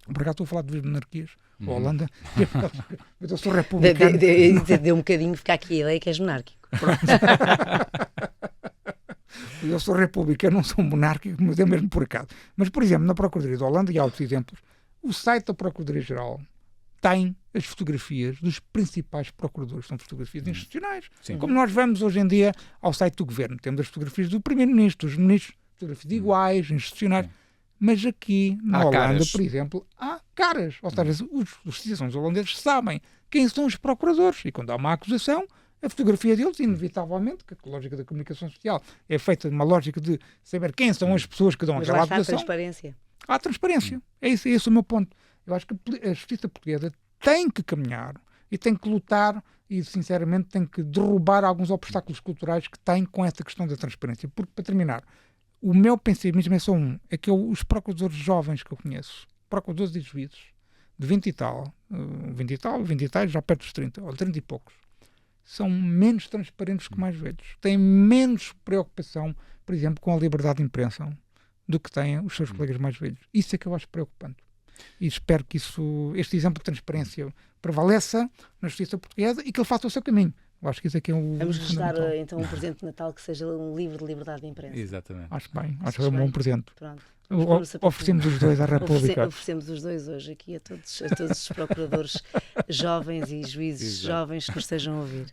Speaker 3: por acaso estou a falar de duas monarquias, a Holanda, eu sou republicano.
Speaker 2: Deu um bocadinho ficar aqui a ideia que és monárquico.
Speaker 3: Eu sou republicano, não sou monárquico, mas é mesmo por acaso. Mas, por exemplo, na Procuradoria da Holanda, e há outros exemplos, o site da Procuradoria-Geral tem as fotografias dos principais procuradores, são fotografias institucionais. Sim. Como nós vamos hoje em dia ao site do Governo, temos as fotografias do Primeiro-Ministro, dos ministros, fotografias iguais, institucionais. Sim. Mas aqui, na Holanda, por exemplo, há caras. Ou seja, os cidadãos holandeses sabem quem são os procuradores. E quando há uma acusação, a fotografia deles, inevitavelmente, que a lógica da comunicação social é feita de uma lógica de saber quem são as pessoas que dão aquela acusação.
Speaker 2: Há transparência.
Speaker 3: Há transparência. É esse o meu ponto. Eu acho que a justiça portuguesa tem que caminhar e tem que lutar e, sinceramente, tem que derrubar alguns obstáculos culturais que tem com essa questão da transparência. Porque, para terminar, o meu pensamento é só um, é que os procuradores jovens que eu conheço, procuradores e juízes, de 20 e tal, 20 e tal, já perto dos 30, ou 30 e poucos, são menos transparentes que mais velhos. Têm menos preocupação, por exemplo, com a liberdade de imprensa do que têm os seus colegas mais velhos. Isso é que eu acho preocupante. E espero que este exemplo de transparência prevaleça na justiça portuguesa e que ele faça o seu caminho. Eu acho que isso é que é o
Speaker 2: Vamos restar então um presente de Natal que seja um livro de liberdade de imprensa.
Speaker 1: Exatamente.
Speaker 3: Acho bem, acho que é um bom presente.
Speaker 2: Pronto.
Speaker 3: Oferecemos os dois à República.
Speaker 2: Oferecemos os dois hoje aqui a todos os procuradores jovens e juízes jovens que nos estejam a ouvir.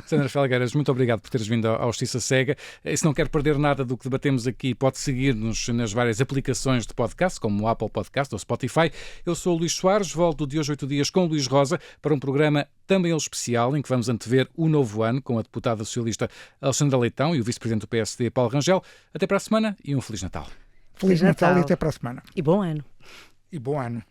Speaker 1: Sandra Felgueiras, muito obrigado por teres vindo à Justiça Cega. E se não quer perder nada do que debatemos aqui, pode seguir-nos nas várias aplicações de podcast, como o Apple Podcast ou Spotify. Eu sou o Luís Soares, volto de hoje 8 dias com o Luís Rosa para um programa também especial em que vamos antever o novo ano com a deputada socialista Alexandra Leitão e o vice-presidente do PSD, Paulo Rangel. Até para a semana e um Feliz Natal.
Speaker 3: Feliz Natal e até para a semana.
Speaker 2: E bom ano.
Speaker 3: E bom ano.